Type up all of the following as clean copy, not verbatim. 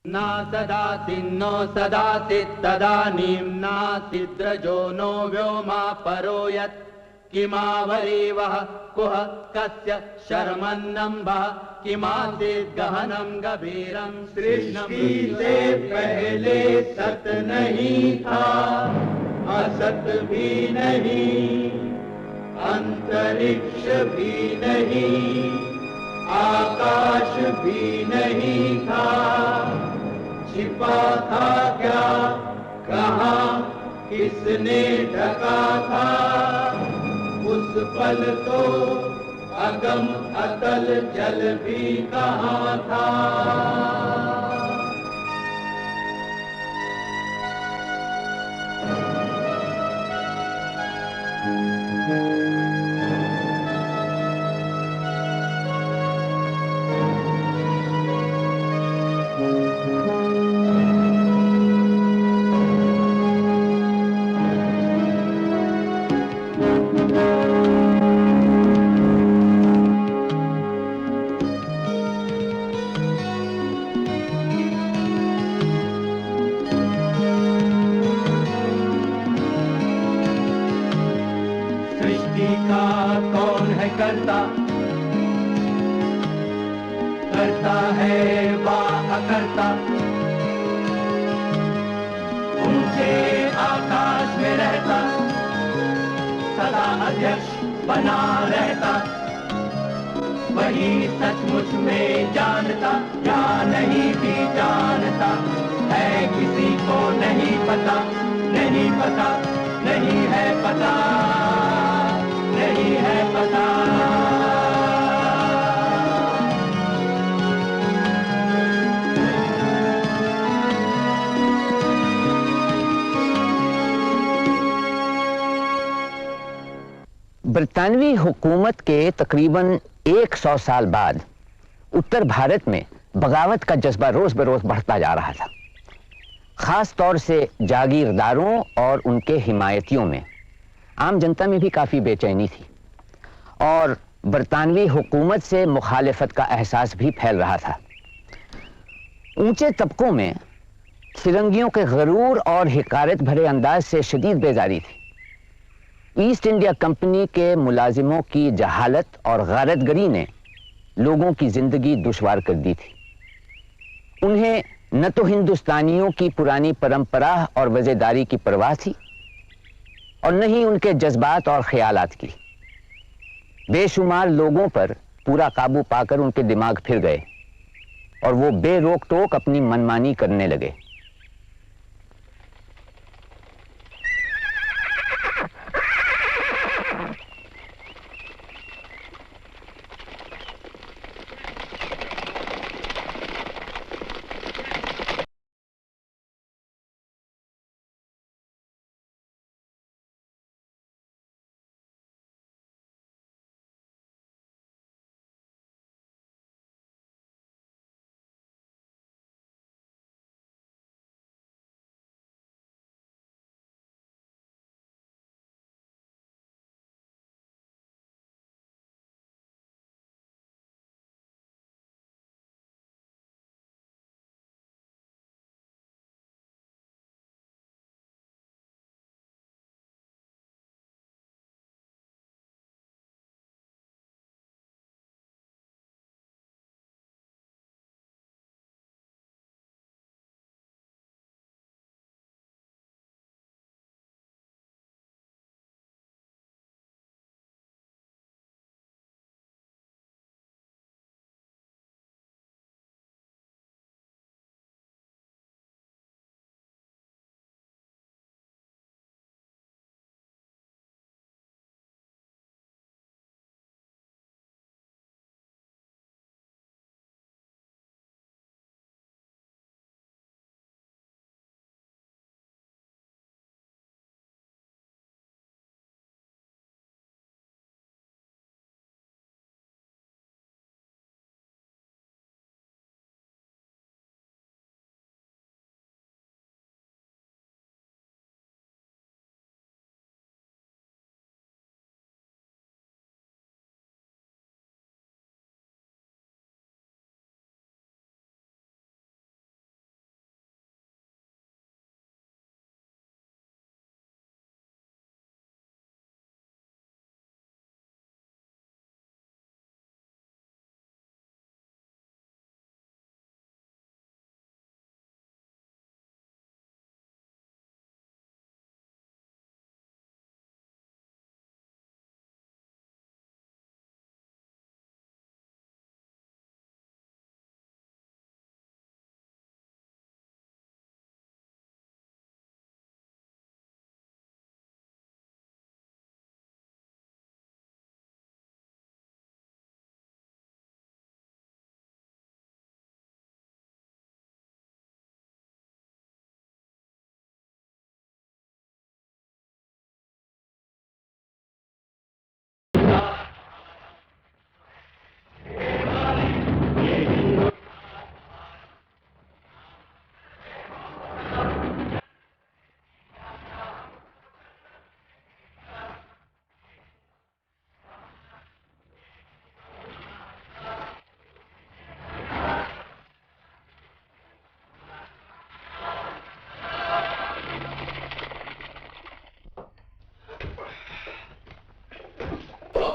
न सदासि नो सदासि तदानीं नासिद्रजो नो व्योमा परो यत् किमावरीवः कुह कस्य शर्मन्नम्भः किमासीत् गहनं गभीरं सृष्टि से पहले सत नहीं था, असत भी नहीं, अंतरिक्ष भी नहीं, आकाश भी नहीं था। छिपा था क्या, कहाँ, किसने ढका था? उस पल तो अगम अतल जल भी कहाँ था। सृष्टि का कौन है करता, करता है वा अकर्ता। ऊंचे आकाश में रहता, सदा अध्यक्ष बना रहता। वही सचमुच में जानता या नहीं भी जानता है, किसी को नहीं पता, नहीं पता, नहीं है पता, नहीं है पता। बरतानवी हुकूमत के तकरीबन 100 साल बाद उत्तर भारत में बगावत का जज्बा रोज बरोज बढ़ता जा रहा था। खास तौर से जागीरदारों और उनके हिमायतियों में, आम जनता में भी काफी बेचैनी थी और बरतानवी हुकूमत से मुखालिफत का एहसास भी फैल रहा था। ऊंचे तबकों में फिरंगियों के गरूर और हिकारत भरे अंदाज से शदीद बेजारी थी। ईस्ट इंडिया कंपनी के मुलाजिमों की जहालत और गैरतगरी ने लोगों की जिंदगी दुश्वार कर दी थी। उन्हें न तो हिंदुस्तानियों की पुरानी परंपरा और वज़ेदारी की परवाह थी और न ही उनके जज्बात और ख्यालात की। बेशुमार लोगों पर पूरा काबू पाकर उनके दिमाग फिर गए और वो बेरोक टोक अपनी मनमानी करने लगे।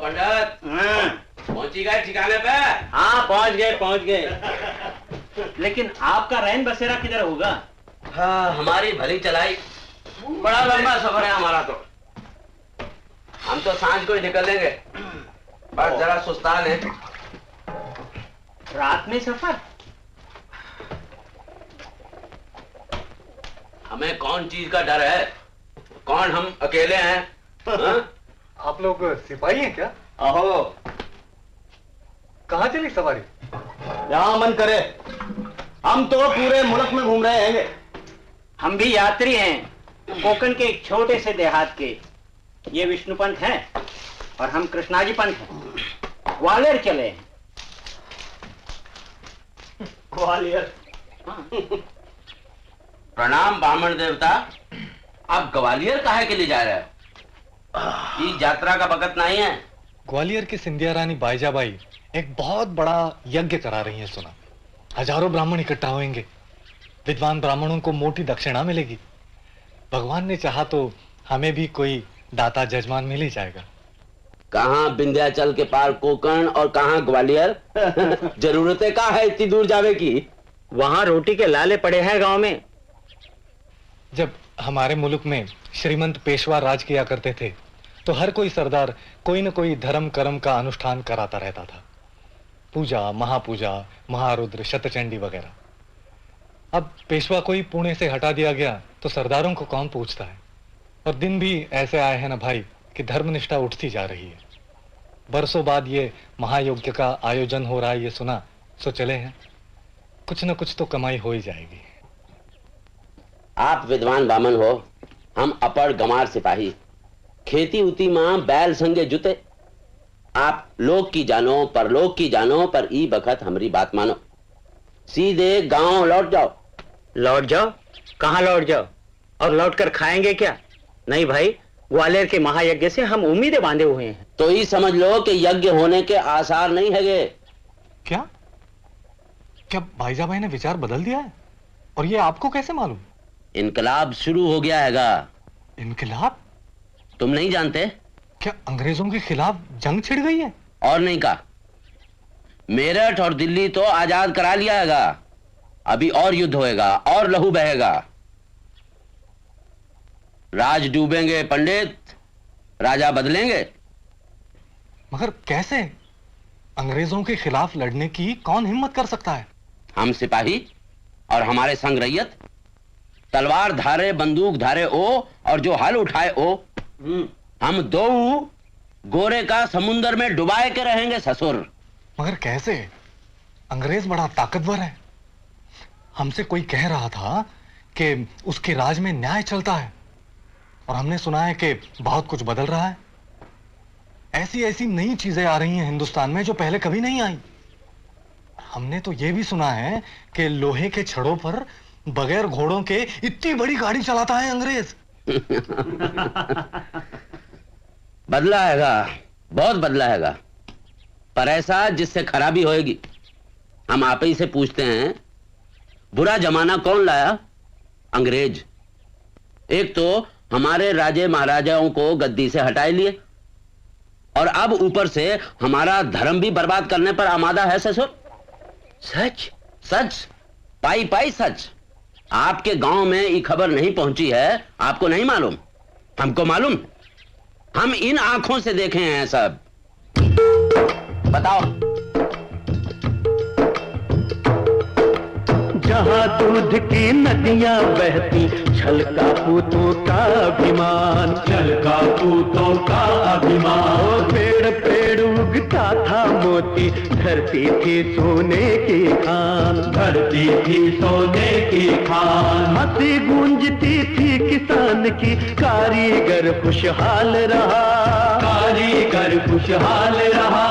पंडित, पहुंची गए ठिकाने पे? हाँ पहुंच गए। लेकिन आपका रैन बसेरा किधर होगा? हाँ, हमारी भली चलाई, बड़ा लंबा सफर है हमारा तो। हम तो सांझ को ही निकलेंगे, बस जरा सुस्तान है। रात में सफर? हमें कौन चीज का डर है? कौन हम अकेले हैं? हाँ? आप लोग सिपाही हैं क्या? अहो, कहाँ चली सवारी? जहां मन करे। हम तो पूरे मुल्क में घूम रहे हैं। हम भी यात्री हैं, कोकण के एक छोटे से देहात के। ये विष्णु पंत हैं और हम कृष्णाजी पंत हैं। ग्वालियर चले हैं। ग्वालियर? प्रणाम ब्राह्मण देवता। आप ग्वालियर काहे के लिए जा रहे हो? ये यात्रा का वक्त नहीं है। ग्वालियर की सिंधिया रानी बाईजाबाई एक बहुत बड़ा यज्ञ करा रही है सुना। हजारों ब्राह्मण इकट्ठा होंगे। विद्वान ब्राह्मणों को मोटी दक्षिणा मिलेगी। भगवान ने चाहा तो हमें भी कोई दाता जजमान मिल ही जाएगा। कहाँ विंध्याचल के पार कोकण और कहाँ ग्वालियर? जरूरतें का है इतनी दूर जावे की? वहां रोटी के लाले पड़े हैं गांव में। जब हमारे मुल्क में श्रीमंत पेशवा राज किया करते थे तो हर कोई सरदार कोई न कोई धर्म कर्म का अनुष्ठान कराता रहता था। पूजा, महापूजा, महारुद्र, शतचंडी वगैरह। अब पेशवा को ही पुणे से हटा दिया गया तो सरदारों को कौन पूछता है? और दिन भी ऐसे आए हैं ना भाई कि धर्मनिष्ठा उठती जा रही है। बरसों बाद ये महायज्ञ का आयोजन हो रहा है, ये सुना, सो चले हैं। कुछ न कुछ तो कमाई हो ही जाएगी। आप विद्वान बामन हो, हम अपड़ गमार सिपाही। खेती उती मां बैल संगे जुते। आप लोग की जानो, परलोक की जानो, पर ई बखत हमारी बात मानो। सीधे गांव लौट जाओ। लौट जाओ? कहाँ लौट जाओ? और लौट कर खाएंगे क्या? नहीं भाई, ग्वालियर के महायज्ञ से हम उम्मीदें बांधे हुए हैं। तो ही समझ लो कि यज्ञ होने के आसार नहीं है। क्या क्या भाईजाबाई ने विचार बदल दिया है? और ये आपको कैसे मालूम? इनकलाब शुरू हो गया हैगा। इनकलाब? तुम नहीं जानते? क्या अंग्रेजों के खिलाफ जंग छिड़ गई है? और नहीं का, मेरठ और दिल्ली तो आजाद करा लिया हैगा। अभी और युद्ध होएगा और लहू बहेगा। राज डूबेंगे पंडित, राजा बदलेंगे। मगर कैसे? अंग्रेजों के खिलाफ लड़ने की कौन हिम्मत कर सकता है? हम सिपाही और हमारे संग रैयत, तलवार धारे बंदूक धारे ओ और जो हल उठाए ओ। हम दो गोरे का समुंदर में डुबाए के रहेंगे ससुर। मगर कैसे? अंग्रेज बड़ा ताकतवर है। हमसे कोई कह रहा था कि उसके राज में न्याय चलता है और हमने सुना है कि बहुत कुछ बदल रहा है। ऐसी ऐसी नई चीजें आ रही हैं हिंदुस्तान में जो पहले कभी नहीं आई। हमने तो यह भी सुना है कि लोहे के छड़ों पर बगैर घोड़ों के इतनी बड़ी गाड़ी चलाता है अंग्रेज। बदला हैगा, बहुत बदला हैगा, पर ऐसा जिससे खराबी होएगी। हम आप ही से पूछते हैं, बुरा जमाना कौन लाया? अंग्रेज। एक तो हमारे राजे महाराजाओं को गद्दी से हटाए लिए और अब ऊपर से हमारा धर्म भी बर्बाद करने पर आमादा है ससुर। सच सच, पाई पाई सच। आपके गांव में ये खबर नहीं पहुंची है, आपको नहीं मालूम, हमको मालूम। हम इन आंखों से देखे हैं सब। बताओ। जहाँ दूध की नदियाँ बहती, छलका पूतों का अभिमान, छलका पूतों का अभिमान। पेड़ पेड़ उगता था मोती, धरती थी सोने की खान, धरती थी सोने की खान। हंसी गूंजती थी किसान की, कारीगर खुशहाल रहा, कारीगर खुशहाल रहा।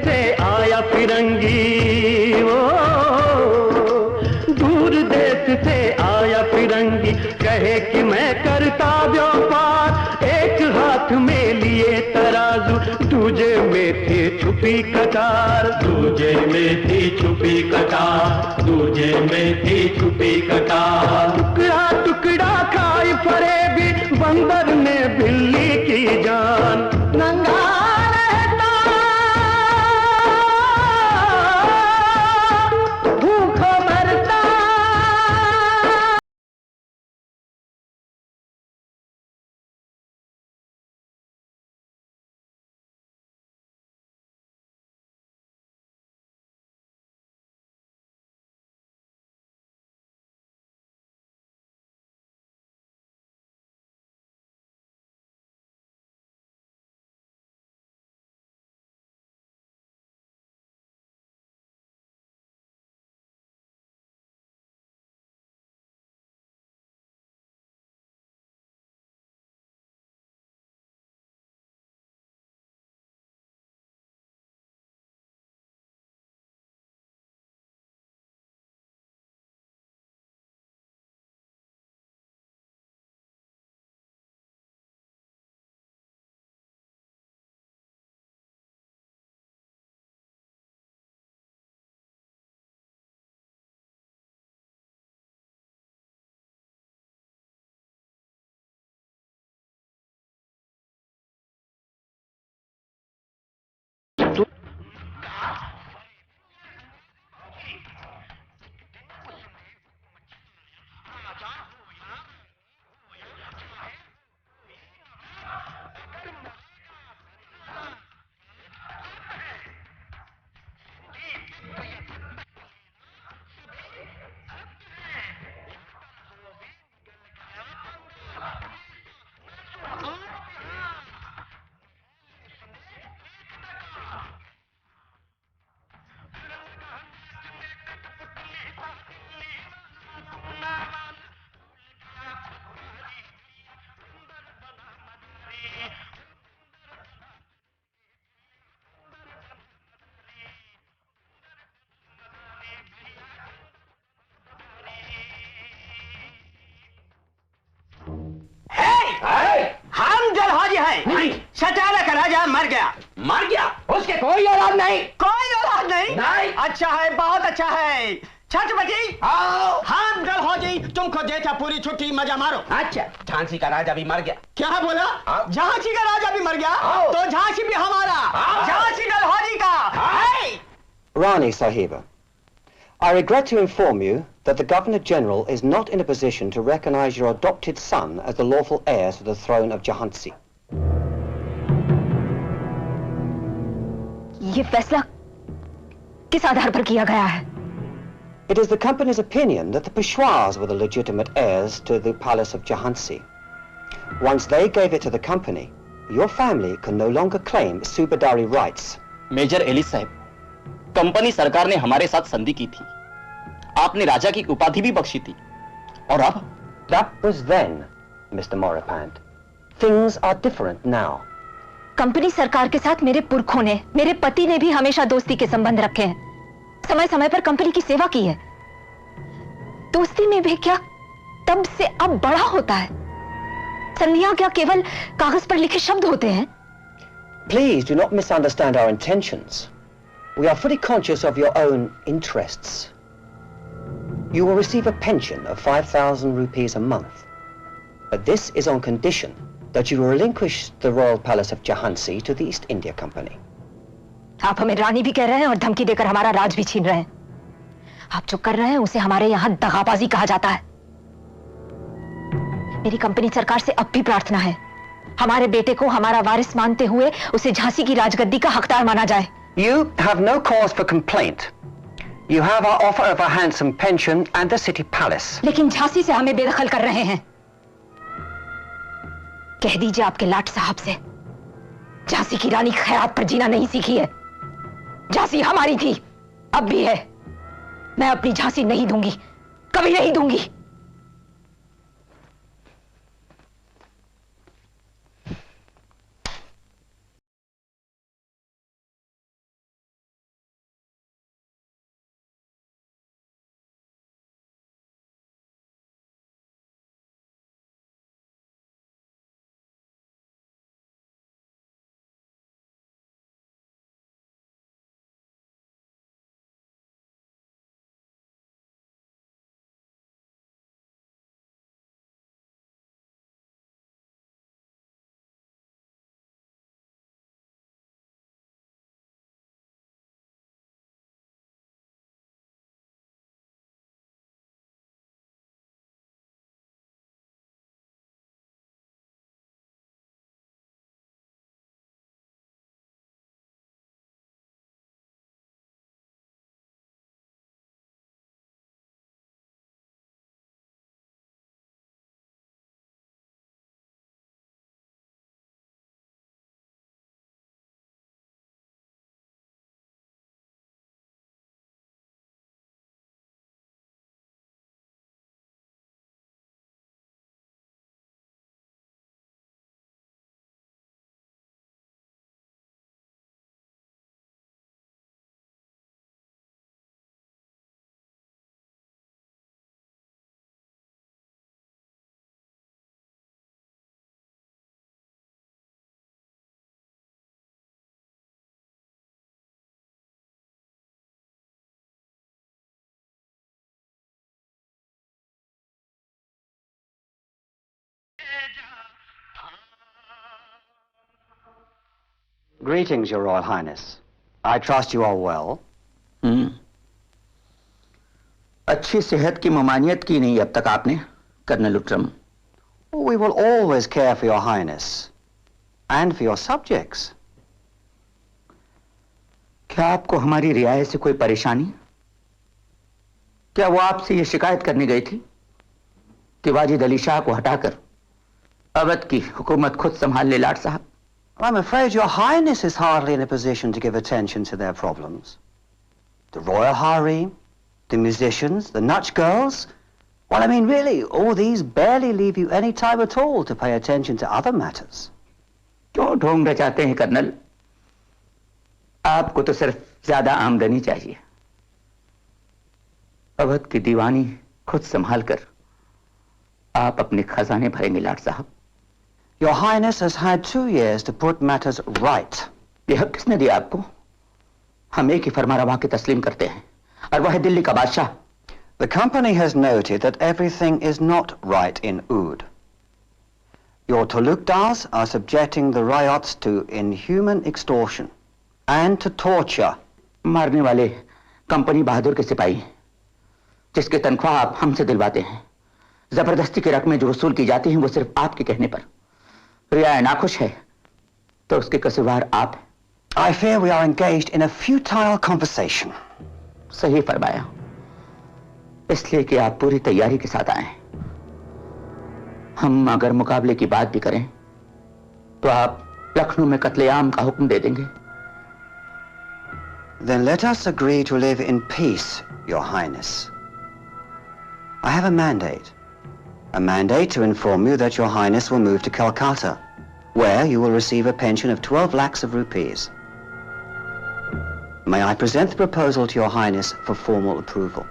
से आया फिरंगी, ओ व्यापार, एक हाथ में लिए तराजू, दूजे में थी छुपी कटार, दूजे में थी छुपी कटार, दूजे में थी छुपी कटार। टुकड़ा टुकड़ा खाई फरेबी, बंदर ने बिल्ली की जान। नंगा रहता, भूखा मरता। हम जलहाजी हैं। शटारा का राजा मर गया। मर गया? उसके कोई औलाद नहीं। कोई औलाद नहीं? नहीं। अच्छा है, बहुत अच्छा है। छत्रपति, आओ। हम जलहाजी तुमको देता पूरी छुट्टी, मजा मारो। अच्छा, झांसी का राजा भी मर गया। क्या बोला? झांसी का राजा भी मर गया? आओ। तो झांसी भी हमारा। आओ। झांसी जलहाजी का। है। Rani Sahiba, I regret to inform you that the Governor-General is not in a position to recognize your adopted son as the lawful heir to the throne of Jhansi. ये फैसला किस आधार पर किया गया है? It is the company's opinion that the Peshwas were the legitimate heirs to the palace of Jhansi. Once they gave it to the company, your family can no longer claim Subadari rights. Major Ellis साहब, company सरकार ने हमारे साथ संधि की थी। आपने राजा की उपाधि भी बख्शी थी, और अब? That was then, Mr. Morapant. Things are different now. Company सरकार के साथ मेरे पुरखों ने, मेरे पति ने भी हमेशा दोस्ती के संबंध रखे हैं। समय समय पर कंपनी की सेवा की है। दोस्ती में भी क्या तब से अब बड़ा होता है। संधियां क्या केवल कागज पर लिखे शब्द होते हैं? Please do not misunderstand our intentions. We are fully conscious of your own interests. You will receive a pension of 5,000 rupees a month. But this is on condition that you relinquish the royal palace of Jhansi to the East India Company. आप हमें रानी भी कह रहे हैं और धमकी देकर हमारा राज भी छीन रहे हैं। आप जो कर रहे हैं उसे हमारे यहाँ दगाबाजी कहा जाता है। मेरी कंपनी सरकार से अब भी प्रार्थना है, हमारे बेटे को हमारा वारिस मानते हुए उसे झांसी की राजगद्दी का हकदार माना जाए। You have no cause for complaint. You have our offer of a handsome pension and the city palace. लेकिन झांसी से हमें बेदखल कर रहे हैं। कह दीजिए आपके लाट साहब से, झांसी की रानी खैरात पर जीना नहीं सीखी है। झांसी हमारी थी, अब भी है। मैं अपनी झांसी नहीं दूंगी, कभी नहीं दूंगी। Greetings, Your Royal Highness. I trust you are well. अच्छी सेहत की ममानियत की नहीं अब तक आपने, colonel उट्रम। We will always care for Your Highness and for your subjects. क्या आपको हमारी रियायत से कोई परेशानी? क्या वो आपसे ये शिकायत करने गई थी कि वाजिद अली शाह को हटाकर अवध की हुकूमत खुद संभाल ले लाट साहब? I'm afraid Your Highness is hardly in a position to give attention to their problems. The royal harem, the musicians, the Nutch girls. Well, I mean, really, all these barely leave you any time at all to pay attention to other matters. क्यों ढोंग रचाते हैं colonel? आपको तो सिर्फ ज्यादा आमदनी चाहिए। अवध की दीवानी खुद संभाल कर आप अपने खजाने भरेंगे लाट साहब। Your Highness has had 2 years to put matters right. ये हक किसने दिया आपको? हम एक ही फरमारवा के तस्लीम करते हैं और वह है दिल्ली का बादशाह। The company has noted that everything is not right in Oud. Your Talukdars are subjecting the riots to inhuman extortion and to torture. मारने वाले कंपनी बहादुर के सिपाही जिसके तनख्वाह आप हमसे दिलवाते हैं, जबरदस्ती की रकमें जो वसूल की जाती हैं वो सिर्फ आपके कहने पर। रियाया नाखुश है तो उसके कसूरवार आप हैं। I fear we are engaged in a futile conversation. सही फरमाया, इसलिए कि आप पूरी तैयारी के साथ आए। हम अगर मुकाबले की बात भी करें तो आप लखनऊ में कत्लेआम का हुक्म दे देंगे। Then let us agree to live in peace, Your Highness. I have a mandate. A mandate to inform you that Your Highness will move to Calcutta, where you will receive a pension of 12 lakhs of rupees. May I present the proposal to Your Highness for formal approval?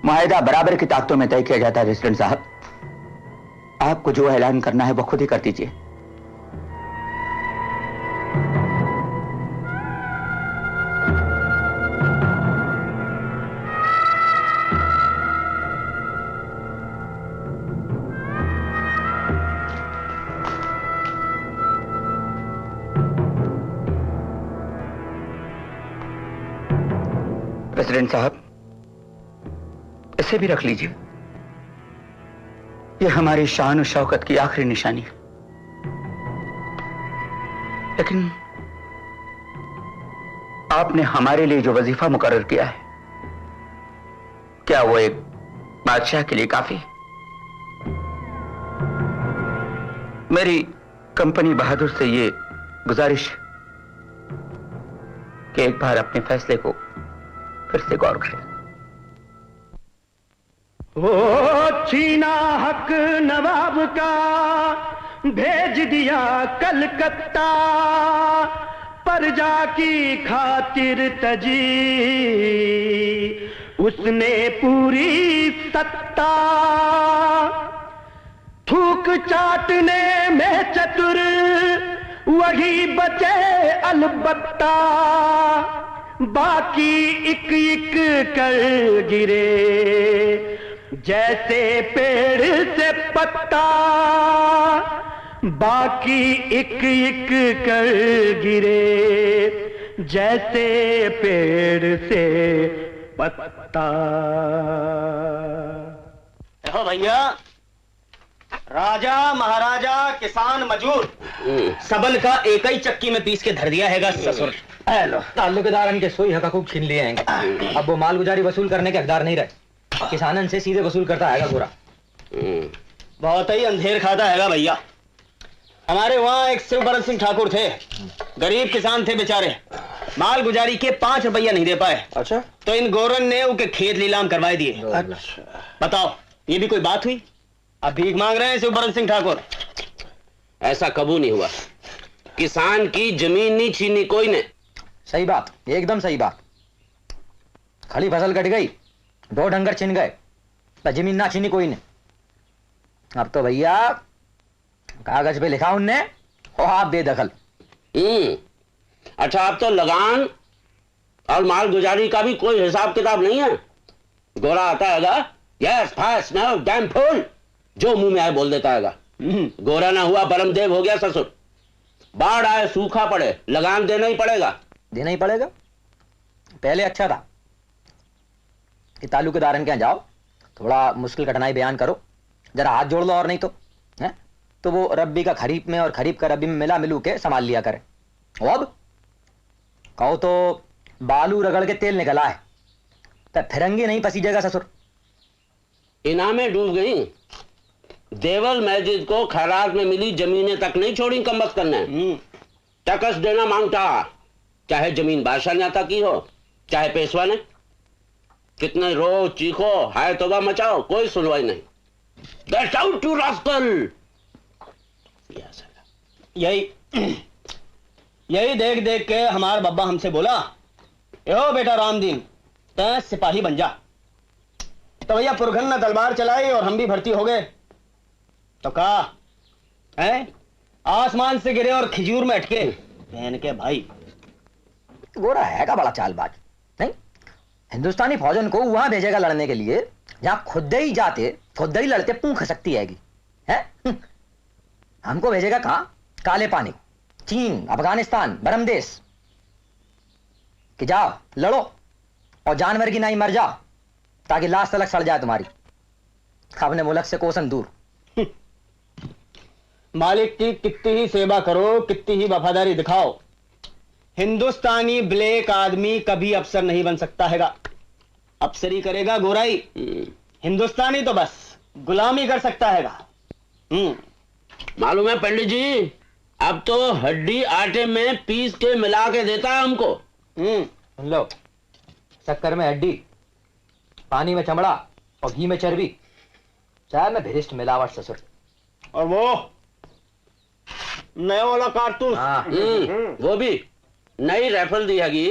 मुआहिदा बराबर की ताकतों में तय किया जाता है resident साहब। आपको जो ऐलान करना है वो खुद ही कर दीजिए। प्रेसिडेंट साहब, इसे भी रख लीजिए। यह हमारी शान और शौकत की आखिरी निशानी है। लेकिन आपने हमारे लिए जो वजीफा मुकर्रर किया है, क्या वो एक बादशाह के लिए काफी? मेरी कंपनी बहादुर से ये गुजारिश कि एक बार अपने फैसले को फिर से गौर करें। ओ छीना हक नवाब का, भेज दिया कलकत्ता, प्रजा की खातिर तजी उसने पूरी सत्ता। थूक चाटने में चतुर वही बचे अलबत्ता, बाकी इक इक कर गिरे जैसे पेड़ से पत्ता, बाकी इक इक कर गिरे जैसे पेड़ से पत्ता। देखो भैया, राजा महाराजा किसान मजूर सबल का एक ही चक्की में पीस के धर दिया हैगा ससुर। ताल्लुकेदार के सोई हक खूब छीन लिए हैं। अब वो माल गुजारी वसूल करने के हकदार नहीं रहे, किसानन से सीधे वसूल करता हैगा गोरा। बहुत ही अंधेर खाता हैगा भैया। हमारे वहाँ एक शिवबरन सिंह ठाकुर थे, गरीब किसान थे बेचारे, माल गुजारी के 5 रुपया नहीं दे पाए। अच्छा, तो इन गोरन ने उनके खेत नीलाम करवा दिए। बताओ, ये भी कोई बात हुई? अब भीख मांग रहे हैं शिवबरन सिंह ठाकुर। ऐसा कबू नहीं हुआ। किसान की जमीन नहीं छीनी कोई ने। सही बात, एकदम सही बात। खड़ी फसल कट गई, 2 डंगर छिन गए, पर जमीन ना छीनी कोई ने। अब तो भैया कागज पे लिखा उनने, हो आप बेदखल। अच्छा, अब तो लगान और माल गुजारी का भी कोई हिसाब किताब नहीं है। गोरा आता हैगा, yes fast no damn fool, जो मुंह में आए बोल देता हैगा। गोरा ना हुआ बरमदेव हो गया ससुर। बाढ़ आए सूखा पड़े लगान देना ही पड़ेगा। देना ही पड़ेगा। पहले अच्छा था कि तालुकेदारन के यहाँ जाओ, थोड़ा मुश्किल कठिनाई बयान करो, जरा हाथ जोड़ लो, और नहीं तो है तो वो रब्बी का खरीफ में और खरीफ का रब्बी में मिला मिलू के संभाल लिया करे। अब कहो तो बालू रगड़ के तेल निकला है, तो फिरंगी नहीं पसीजेगा ससुर। इनामें डूब गई। देवल मस्जिद को खैरात में मिली जमीनें तक नहीं छोड़ी कमबख्त करने। टैक्स देना मांगता, चाहे जमीन बादशाह ने अता की हो चाहे पेशवा ने। कितने रो चीखो हाय तौबा मचाओ, कोई सुनवाई नहीं। Get out you rascal! यही देख देख के हमार बब्बा हमसे बोला, यो बेटा रामदीन तै सिपाही बन जा। तो भैया पुरखन ने तलवार चलाई और हम भी भर्ती हो गए। तो कहा है आसमान से गिरे और खिजूर में अटके। बहन के भाई गोरा है का बड़ा चालबाज नहीं। हिंदुस्तानी फौजन को वहां भेजेगा लड़ने के लिए जहां खुद ही जाते खुद ही लड़ते पूंछ खसकती हैगी है। हमको भेजेगा कहां? काले पानी, चीन, अफगानिस्तान, बरमदेश कि जाओ लड़ो और जानवर की नाई मर जाओ ताकि लाश तलक सड़ जाए तुम्हारी। अपने मुल्क से कोसन दूर। मालिक की कितनी ही सेवा करो, कितनी ही वफादारी दिखाओ, हिंदुस्तानी ब्लैक आदमी कभी अफसर नहीं बन सकता हैगा। अफसरी करेगा गोराई, हिंदुस्तानी तो बस गुलामी कर सकता हैगा। मालूम है पंडित जी, अब तो हड्डी आटे में पीस के मिला के देता है हमको। सुन लो, शक्कर में हड्डी, पानी में चमड़ा और घी में चर्बी, चाय में भिरिष्ट मिलावट ससुर। और वो नया वाला कारतूस। वो भी नई राइफल दी हैगी,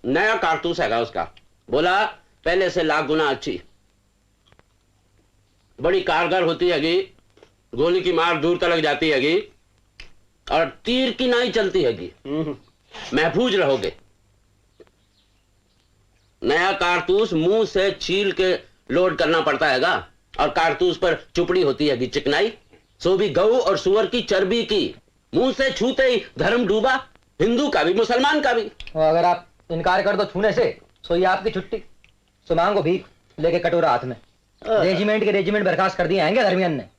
नया कारतूस हैगा उसका। बोला पहले से लाख गुना अच्छी, बड़ी कारगर होती हैगी, गोली की मार दूर तक जाती हैगी और तीर की नाई चलती हैगी। महफूज रहोगे। नया कारतूस मुंह से छील के लोड करना पड़ता हैगा और कारतूस पर चुपड़ी होती हैगी चिकनाई, सो भी गऊ और सुअर की चर्बी की। मुंह से छूते ही धर्म डूबा, हिंदू का भी मुसलमान का भी। अगर आप इनकार कर दो छूने से सो ये आपकी छुट्टी। सुमांग को भीख लेके कटोरा हाथ में। रेजिमेंट के रेजिमेंट बर्खास्त कर दिए आएंगे धर्मियन ने।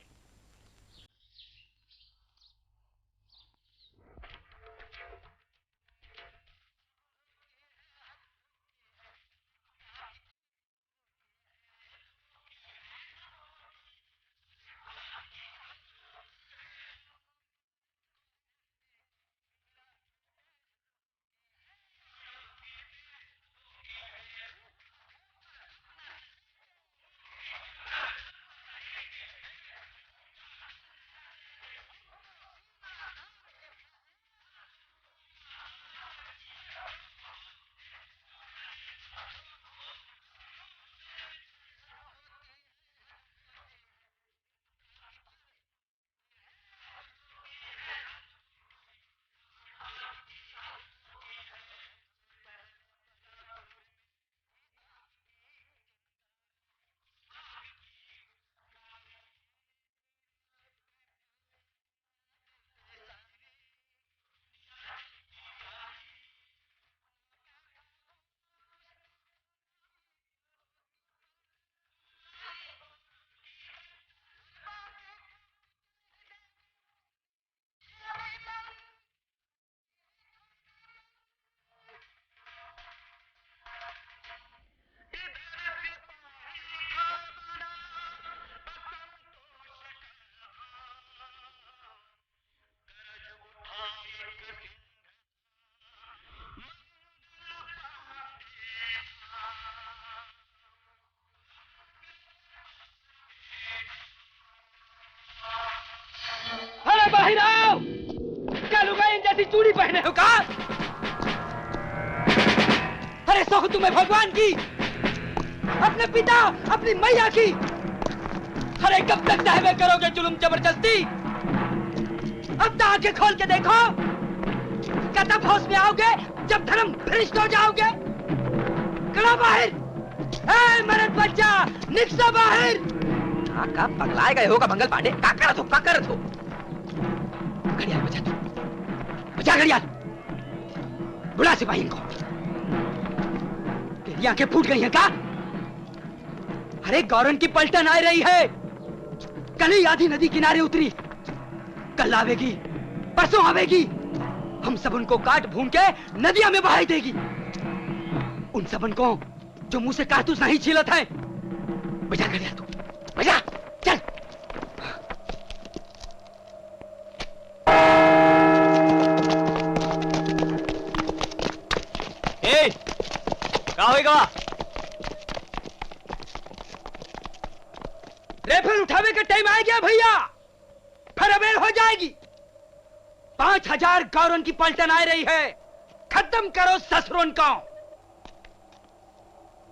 बाहर आओ! क्या लुगाई जैसी चूड़ी पहने हो का? अरे सौख तुम्हें भगवान की, अपने पिता, अपनी मैया की। अरे कब तक सहवे करोगे जुल्म जबरदस्ती? अब तो आंखें खोल के देखो, क्या तब होश में आओगे जब धर्म भ्रष्ट हो जाओगे? कड़ा बाहर! ए मर्द बच्चा, निकलो बाहर! का पगलाए गए होगा मंगल पांडे, का करत हो? घड़ियाल बजा तू, बजा घड़ियाल, बुला सिपाही इनको। तेरी आंखें फूट गई हैं का? अरे गौरन की पलटन आ रही है, कल ही आधी नदी किनारे उतरी, कल आवेगी, परसों आवेगी, हम सब उनको काट भून के नदिया में बहाई देगी। उन सबन को जो मुंह से कारतूस नहीं छीलत है। बजा घड़ियाल तू, बजा, चल। क्या होएगा? रेफल उठावे का टाइम आ गया भैया, फिर अबेर हो जाएगी। 5000 गौरन की पलटन आ रही है, खत्म करो ससुरन को।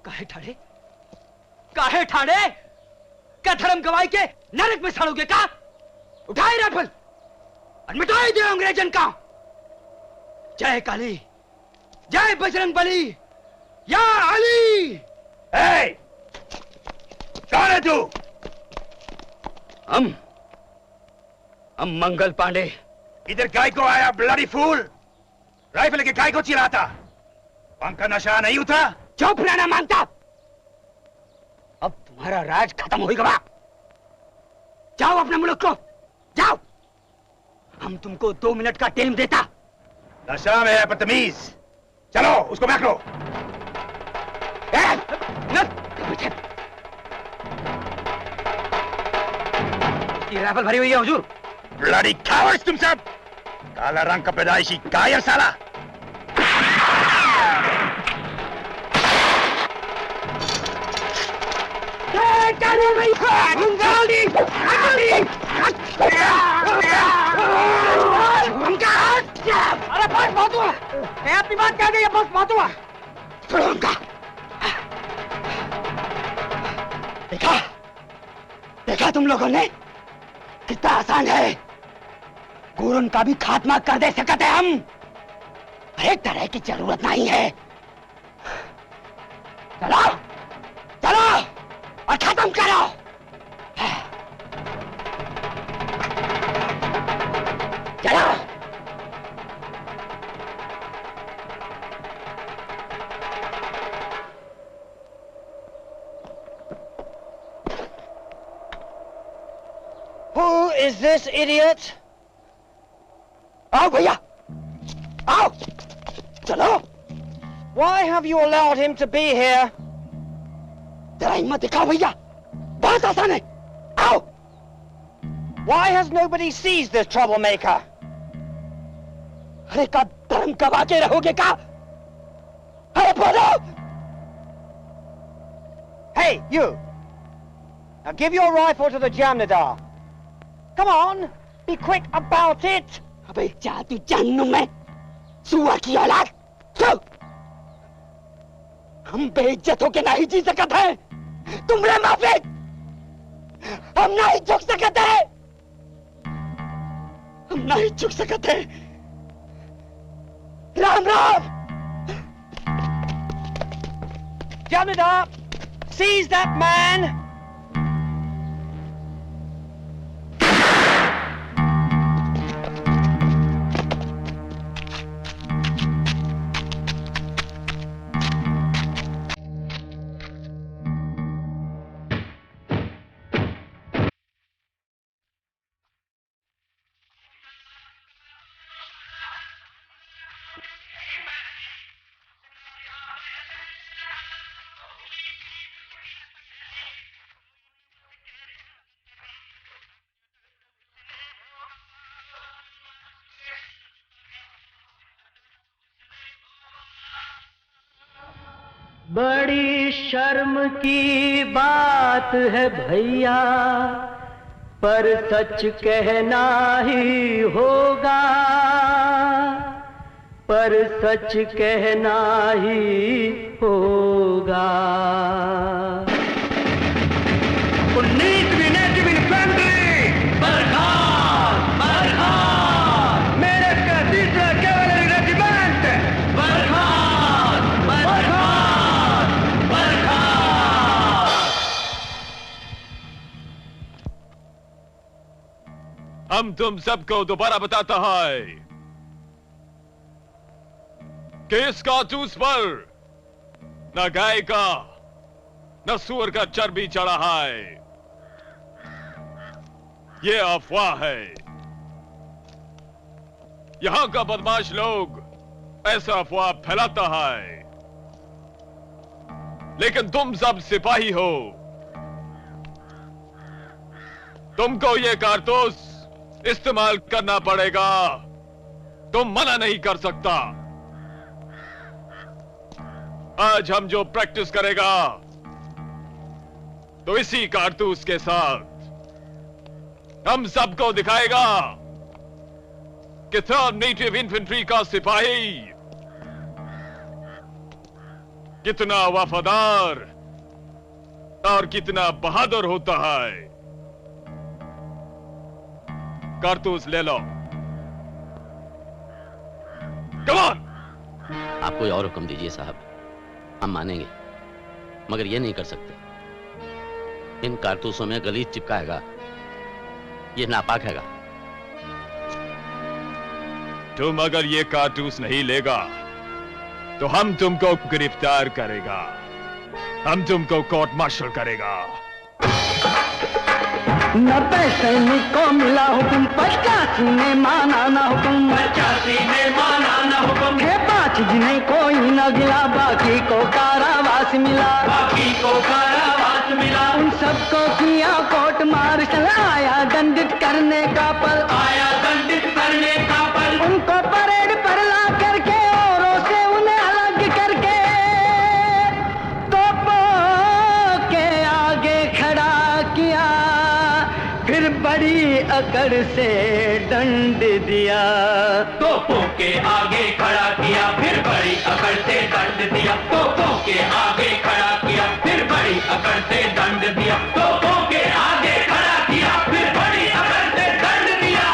काहे ठाड़े, काहे ठाड़े, क्या धर्म गवाई के नरक में सड़ोगे का? उठाए रेफल और मिटाई दे अंग्रेजन का। जय काली, जय बजरंग बली, या अली। कौन है तू? हम मंगल पांडे। इधर काय को आया ब्लडी फूल? राइफल के काय को चिल्लाता? पंख नशा नहीं उतरा? चुप रहना मानता। अब तुम्हारा राज खत्म हो गया। जाओ अपने मुल्क को, जाओ। हम तुमको 2 मिनट का टाइम देता। नशा में है बदतमीज, चलो उसको बैक लो। राइफल भरी हुई है हुजूर। ब्लडी कावर्ड्स तुम सब, काला रंग का पैदाइशी कायर साला। अरे बस बहुत हुआ, मैं अपनी बात कह गई, बस बहुत हुआ। छोड़ो उनका। देखा, देखा तुम लोगों ने कितना आसान है। गौरन का भी खात्मा कर दे सकते हैं हम। हर तरह की जरूरत नहीं है। चलो चलो और खत्म करो। चलो। Who is this idiot? आओ भैया, आओ, चलो। Why have you allowed him to be here? जरा हिम्मत दिखाओ भैया, बहुत आसान है। आओ। Why has nobody seized this troublemaker? अरे का धर्म गवा के रहोगे का? अरे बोलो। Hey, you! Now give your rifle to the Jamnadar. Come on, be quick about it! अबे जा तू जहन्नुम में, सुअर की औलाद। चल। हम बेइज्जत होके नहीं जी सकते हैं, तुमरे माफिक। हम नहीं झुक सकते, हम नहीं झुक सकते। Ram Ram. Jamnadar, seize that man! बड़ी शर्म की बात है भैया, पर सच कहना ही होगा, पर सच कहना ही होगा। 19वीं नेटिव इन्फेंट्री बरखास्त, बरखास्त। मेरे का तीसरा कैवलरी रेजिमेंट बरखास्त, बरखास्त, बरखास्त। हम तुम सबको दोबारा बताता है कि इस कारतूस पर न गाय का न सूअर का चर्बी चढ़ा है। ये अफवाह है। यहां का बदमाश लोग ऐसा अफवाह फैलाता है, लेकिन तुम सब सिपाही हो। तुमको ये कारतूस इस्तेमाल करना पड़ेगा। तुम मना नहीं कर सकता। आज हम जो प्रैक्टिस करेगा तो इसी कारतूस के साथ हम सबको दिखाएगा कि थर्ड नेटिव इन्फेंट्री का सिपाही कितना वफादार और कितना बहादुर होता है। कारतूस ले लो। Come on. आप कोई और हुक्म दीजिए साहब, हम मानेंगे, मगर ये नहीं कर सकते। इन कारतूसों में गलीच चिपकाएगा, ये नापाक हैगा। तुम अगर ये कारतूस नहीं लेगा तो हम तुमको गिरफ्तार करेगा, हम तुमको कोर्ट मार्शल करेगा। 90 सैनिकों मिला हुक्म, 85 ने माना ना हुक्म, 85 ने माना ना हुक्म। 5 जिन्हें कोई न गिला, बाकी को कारावास मिला, बाकी को कारावास मिला। उन सबको किया कोर्ट मार्शल, आया दंडित करने का पल, आया दंडित करने का पल। उनको परेड पर ला करके औरों से उन्हें अलग करके तोपों के आगे खड़ा किया, फिर बड़ी अकड़ से दंड दिया। तोपों के आगे खड़ा किया, फिर बड़ी अकड़ से दंड दिया। तोपों के आगे खड़ा किया, फिर बड़ी अकड़ से दंड दिया। तोपों के आगे खड़ा किया, फिर बड़ी अकड़ से दंड दिया।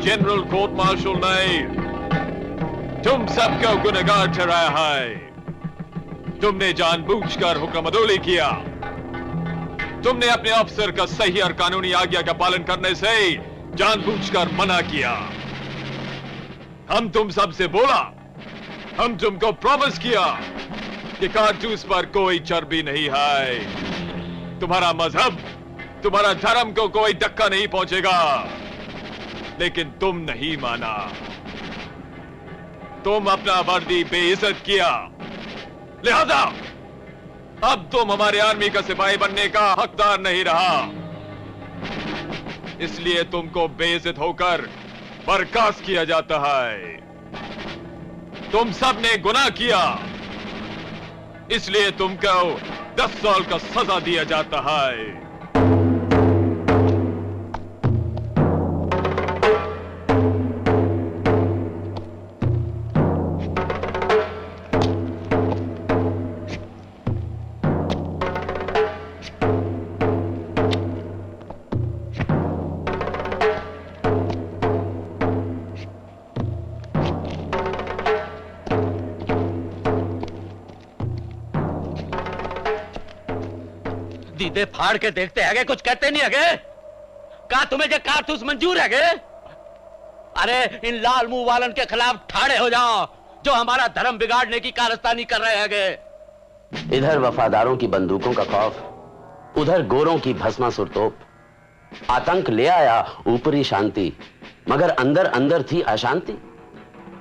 जनरल कोर्ट मार्शल ने तुम सबको गुनहगार ठहराया है। तुमने जानबूझकर हुक्म अदोली किया। तुमने अपने अफसर का सही और कानूनी आज्ञा का पालन करने से जानबूझकर मना किया। हम तुम सबसे बोला, हम तुमको प्रॉमिस किया कि कारतूस पर कोई चर्बी नहीं है। तुम्हारा मजहब, तुम्हारा धर्म को कोई धक्का नहीं पहुंचेगा, लेकिन तुम नहीं माना। तुम अपना वर्दी बेइज्जत किया, लिहाजा अब तुम हमारे आर्मी का सिपाही बनने का हकदार नहीं रहा। इसलिए तुमको बेइज्जत होकर बर्खास्त किया जाता है। तुम सब ने गुनाह किया, इसलिए तुमको 10 साल का सजा दिया जाता है। दीदे फाड़ के देखते है, कुछ कहते नहीं है। क्या तुम्हें जो कारतूस मंजूर है? अरे इन लाल मुंह वालन के खिलाफ ठाड़े हो जाओ जो हमारा धर्म बिगाड़ने की कारस्तानी कर रहे हैं। इधर वफादारों की बंदूकों का खौफ, उधर गोरों की भस्मासुर तोप। आतंक ले आया ऊपरी शांति, मगर अंदर अंदर थी अशांति।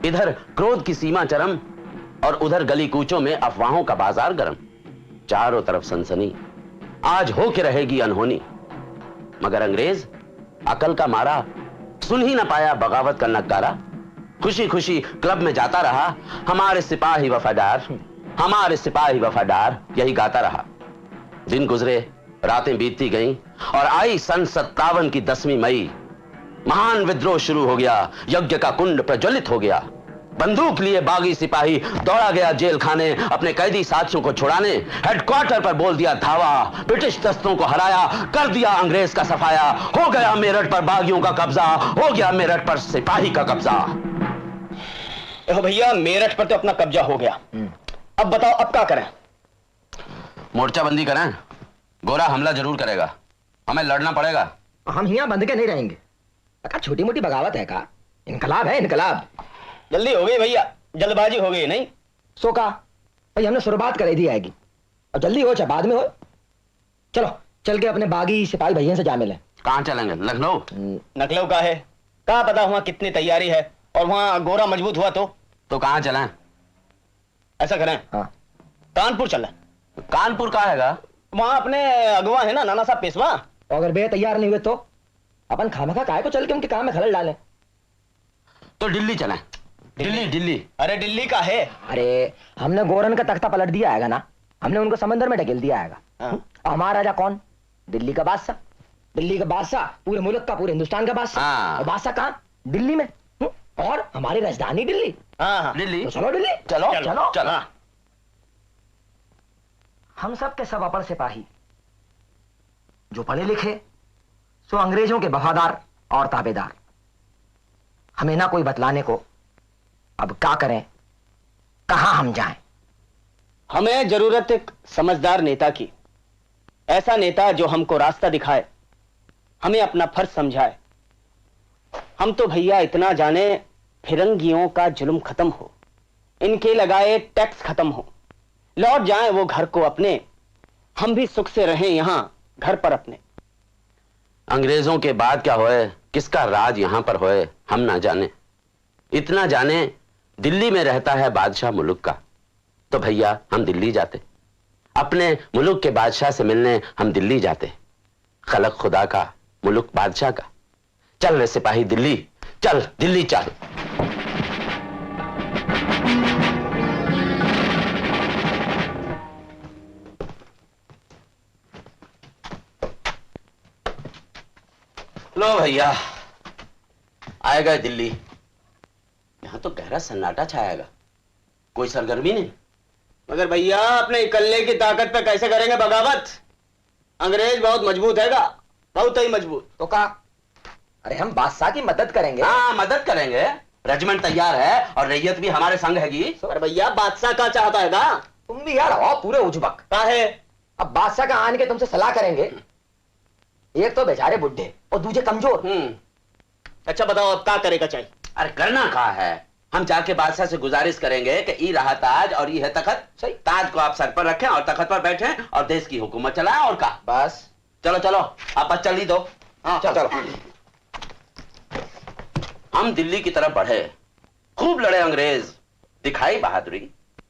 इधर क्रोध की सीमा चरम और उधर गली कूचों में अफवाहों का बाजार गर्म। चारों तरफ सनसनी, आज हो के रहेगी अनहोनी। मगर अंग्रेज अकल का मारा सुन ही ना पाया बगावत का नकारा। खुशी खुशी क्लब में जाता रहा, हमारे सिपाही वफादार, हमारे सिपाही वफादार, यही गाता रहा। दिन गुजरे, रातें बीतती गईं और आई सन 57 की 10वीं मई। महान विद्रोह शुरू हो गया, यज्ञ का कुंड प्रज्वलित हो गया। बंदूक लिए बागी सिपाही दौड़ा गया जेल खाने अपने कैदी साथियों को छुड़ाने। हेडक्वार्टर पर बोल दिया धावा, ब्रिटिश दस्तों को हराया, कर दिया अंग्रेज का सफाया। हो गया मेरठ पर बागियों का कब्जा, हो गया मेरठ पर सिपाही का कब्जा। भैया मेरठ पर तो अपना कब्जा हो गया, अब बताओ अब क्या करें? मोर्चाबंदी करें? गोरा हमला जरूर करेगा, हमें लड़ना पड़ेगा। हम यहाँ बंद के नहीं रहेंगे। छोटी मोटी बगावत है का? इनकलाब है, इनकलाब। जल्दी हो गई भैया, जल्दबाजी हो गई नहीं? सो का भाई, हमने शुरुआत कर दी आएगी। अब जल्दी हो चाहे बाद में हो। चलो चल के अपने बागी सिपाही भैया से जा मिले। कहाँ चलेंगे? लखनऊ? लखनऊ का है, कहाँ पता वहां कितनी तैयारी है, और वहां गोरा मजबूत हुआ तो कहाँ चलें? ऐसा करें, हाँ कानपुर चलें। कानपुर कहाँ हैगा? वहां अपने अगवा है ना, नाना साहब पेशवा। तो अगर बे तैयार नहीं हुए तो अपन खामखा काहे को चल के उनके काम में खलल डालें? तो दिल्ली चलें। दिल्ली दिल्ली। अरे दिल्ली का है। अरे हमने गोरन का तख्ता पलट दिया आएगा ना, हमने उनको समंदर में ढकेल दिया आएगा। और हमारा राजा कौन? दिल्ली का बादशाह। दिल्ली का बादशाह पूरे मुल्क का, पूरे हिंदुस्तान का बादशाह। और बादशाह कहाँ? दिल्ली में। और हमारी राजधानी दिल्ली। दिल्ली। तो चलो दिल्ली। चलो चलो चलो। हम सब के सब अपन सिपाही, जो पढ़े लिखे सो अंग्रेजों के वफादार और ताबेदार। हमें ना कोई बतलाने को अब क्या करें, कहां हम जाएं। हमें जरूरत एक समझदार नेता की, ऐसा नेता जो हमको रास्ता दिखाए, हमें अपना फर्ज समझाए। हम तो भैया इतना जाने, फिरंगियों का जुल्म खत्म हो, इनके लगाए टैक्स खत्म हो, लौट जाएं वो घर को अपने, हम भी सुख से रहें यहां घर पर अपने। अंग्रेजों के बाद क्या होए, किसका राज यहां पर होए, हम ना जाने। इतना जाने दिल्ली में रहता है बादशाह मुल्क का, तो भैया हम दिल्ली जाते, अपने मुल्क के बादशाह से मिलने हम दिल्ली जाते। खलक खुदा का, मुल्क बादशाह का। चल रे सिपाही दिल्ली, चल दिल्ली चल। लो भैया, आए गए दिल्ली। यहां तो गहरा सन्नाटा छाएगा, कोई सरगर्मी नहीं। मगर भैया अपने इकल्ले की ताकत पे कैसे करेंगे बगावत? अंग्रेज बहुत मजबूत हैगा, बहुत ही मजबूत। तो का? अरे हम बादशाह की मदद करेंगे। हाँ मदद करेंगे, रेजिमेंट तैयार है और रैयत भी हमारे संग हैगी। अरे भैया बादशाह का चाहता है ना? तुम भी यार हो पूरे उजबक का है। अब बादशाह का आने के तुमसे सलाह करेंगे, एक तो बेचारे बुढ़े और दूसरे कमजोर। अच्छा बताओ अब क्या करेगा चाहिए? अरे करना कहा है, हम जाके बादशाह से गुजारिश करेंगे कि ई रहा ताज और ये है तखत। सही, ताज को आप सर पर रखें और तखत पर बैठें और देश की हुकूमत चलाएं। और का बस चलो चलो, आप बस चल ही दो। हाँ चलो। हम दिल्ली की तरफ बढ़े, खूब लड़े अंग्रेज, दिखाई बहादुरी,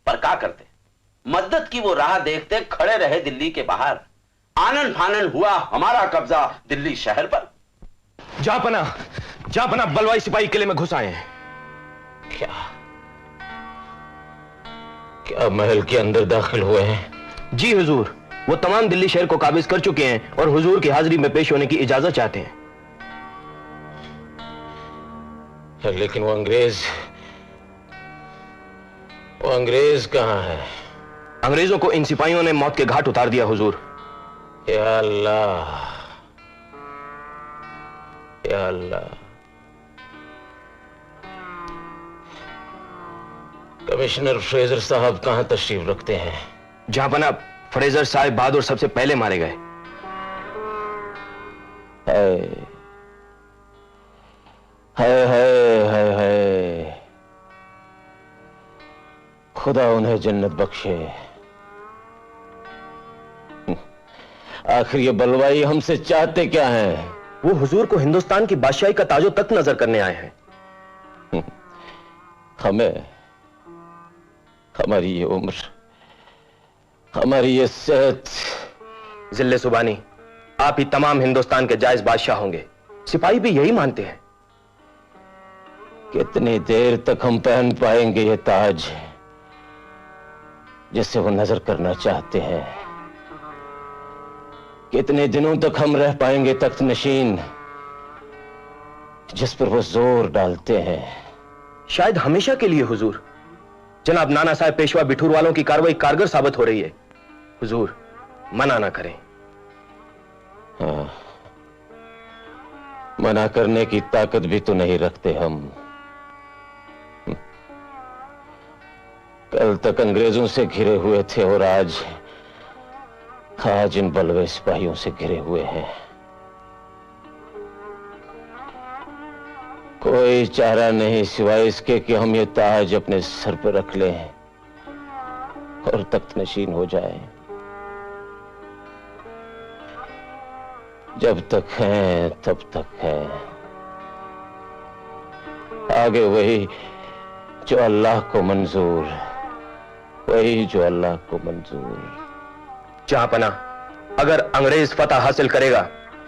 पर क्या करते? मदद की वो राह देखते खड़े रहे दिल्ली के बाहर। आनन फानन हुआ हमारा कब्जा दिल्ली शहर पर। जापना बलवाई सिपाही किले में घुस आए हैं। क्या महल के अंदर दाखिल हुए हैं? जी हुजूर, वो तमाम दिल्ली शहर को काबिज कर चुके हैं और हुजूर की हाजिरी में पेश होने की इजाजत चाहते हैं। लेकिन वो अंग्रेज कहां है? अंग्रेजों को इन सिपाहियों ने मौत के घाट उतार दिया हुजूर। या अल्लाह, या अल्लाह। कमिश्नर फ्रेजर साहब कहां तशरीफ रखते हैं? जहां फ्रेजर साहब बहादुर सबसे पहले मारे गए। है खुदा उन्हें जन्नत बख्शे। आखिर ये बलवाई हमसे चाहते क्या हैं? वो हुजूर को हिंदुस्तान की बादशाही का ताजो तख्त नजर करने आए हैं। हमें, हमारी ये उम्र, हमारी ये सेहत। जिल्ले सुबानी, आप ही तमाम हिंदुस्तान के जायज बादशाह होंगे, सिपाही भी यही मानते हैं। कितनी देर तक हम पहन पाएंगे ये ताज जिसे वो नजर करना चाहते हैं? कितने दिनों तक हम रह पाएंगे तख्त नशीन जिस पर वो जोर डालते हैं? शायद हमेशा के लिए हुजूर। जनाब नाना साहब पेशवा बिठूर वालों की कार्रवाई कारगर साबित हो रही है। हुजूर मना ना करें। हाँ, मना करने की ताकत भी तो नहीं रखते हम। कल तक अंग्रेजों से घिरे हुए थे और आज इन बलवे सिपाहियों से घिरे हुए हैं। कोई चारा नहीं सिवाय इसके कि हम ये ताज अपने सर पर रख लें और तख्त नशीन हो जाए। जब तक हैं तब तक हैं, आगे वही जो अल्लाह को मंजूर, वही जो अल्लाह को मंजूर। जहांपना, अगर अंग्रेज फतह हासिल करेगा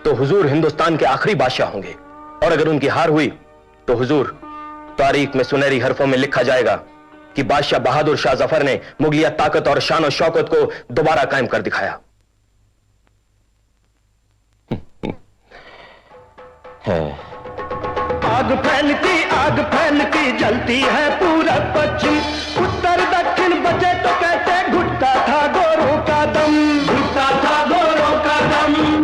तो हुजूर हिंदुस्तान के आखिरी बादशाह होंगे, और अगर उनकी हार हुई तो हुजूर तारीख में सुनहरी हरफों में लिखा जाएगा कि बादशाह बहादुर शाह जफर ने मुगलिया ताकत और शान और शौकत को दोबारा कायम कर दिखाया। है आग फैलती जलती है पूरा पश्चिम, उत्तर दक्षिण बचे तो कैसे घुटता था गोरों का दम,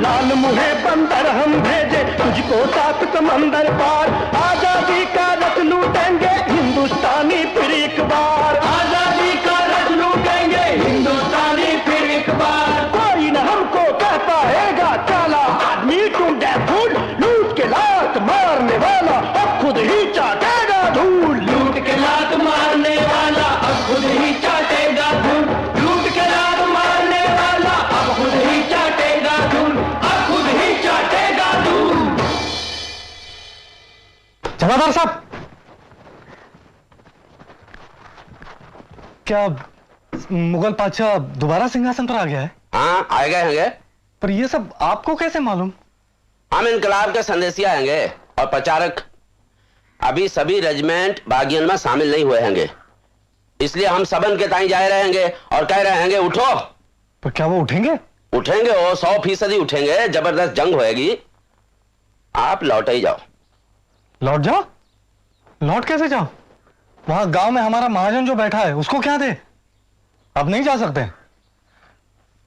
लाल मुहे बंदर हम भेजे तुझको सात समंदर पार, आजादी का रस लूटेंगे हिंदुस्तानी फिर एक बार, आजादी का रस लूटेंगे हिंदुस्तानी फिर एक बार। कोई न हमको कह पाएगा काला आदमी टूटे फूल, लूट के लात मारने वाला अब खुद ही चाटेगा धूल, लूट के लात मारने वाला अब खुद ही चाटेगा धूल, लूट के लात मारने वाला अब खुद ही चाटेगा धूल, अब खुद ही चाटेगा धूल। जमादार साहब, क्या मुगल बादशाह दोबारा सिंहासन पर आ गया है? हाँ आ गए होंगे। पर ये सब आपको कैसे मालूम? हम इनकलाब के संदेशी आएंगे और प्रचारक। अभी सभी रेजिमेंट बागियन में शामिल नहीं हुए होंगे, इसलिए हम सबन के ताई जा रहेंगे और कह रहे होंगे उठो। पर क्या वो उठेंगे? उठेंगे, वो 100% उठेंगे। जबरदस्त जंग होएगी। आप लौट ही जाओ। लौट जाओ? लौट कैसे जाओ? वहां गांव में हमारा महाजन जो बैठा है उसको क्या दे? अब नहीं जा सकते।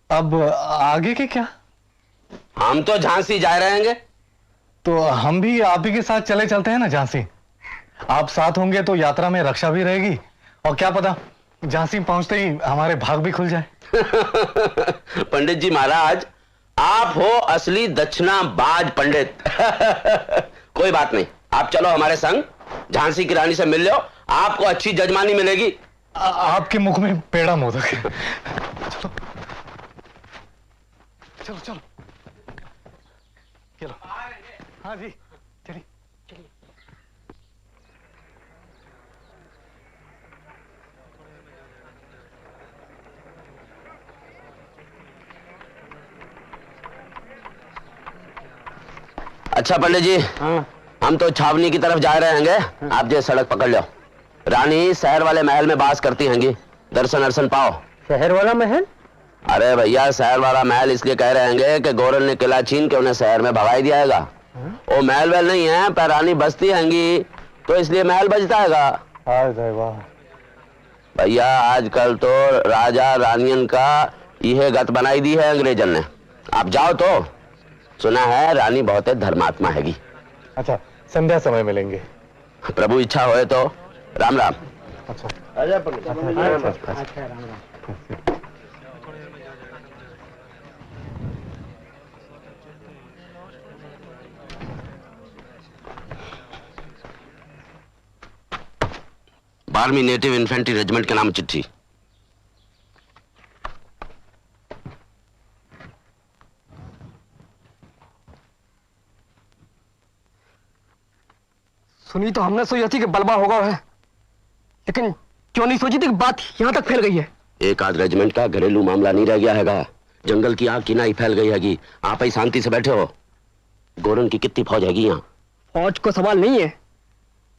अब आगे के क्या? हम तो झांसी जा रहेंगे। तो हम भी आप ही के साथ चले चलते हैं ना झांसी। आप साथ होंगे तो यात्रा में रक्षा भी रहेगी, और क्या पता झांसी पहुंचते ही हमारे भाग भी खुल जाए। पंडित जी महाराज, आप हो असली दक्षिणाबाज पंडित। कोई बात नहीं, आप चलो हमारे संग, झांसी की रानी से मिल लो, आपको अच्छी जजमानी मिलेगी। आपके मुख में पेड़ा मोदक है। चलो चलो चलो चलो। हाँ जी चलिए। अच्छा पंडित जी, हम तो छावनी की तरफ जा रहे होंगे। आप जो सड़क पकड़ लो। रानी शहर वाले महल में बास करती होंगी, दर्शन अर्शन पाओ। शहर वाला महल? अरे भैया, शहर वाला महल इसलिए कह रहे होंगे कि गोरल ने किला छीन के उन्हें शहर में भगाई दिया है। वो महल वहल नहीं है, पर रानी बसती होंगी तो इसलिए महल बजता है। भैया आजकल तो राजा रानियन का यह गत बनाई दी है अंग्रेजन ने। आप जाओ तो। सुना है रानी बहुत धर्मात्मा हैगी। अच्छा, संध्या समय मिलेंगे। प्रभु इच्छा होए तो। राम राम। अच्छा बारहवीं नेटिव इन्फेंट्री रेजिमेंट के नाम चिट्ठी। सुनी तो हमने सोची थी कि बलवा होगा है, लेकिन क्यों नहीं सोची थी कि बात यहाँ तक फैल गई है। एक आध रेजिमेंट का घरेलू मामला नहीं रह गया हैगा। जंगल की आग किनाई फैल गई हैगी। आप ही शांति से बैठे हो। गोरन की कितनी फौज हैगी यहाँ? फौज को सवाल नहीं है,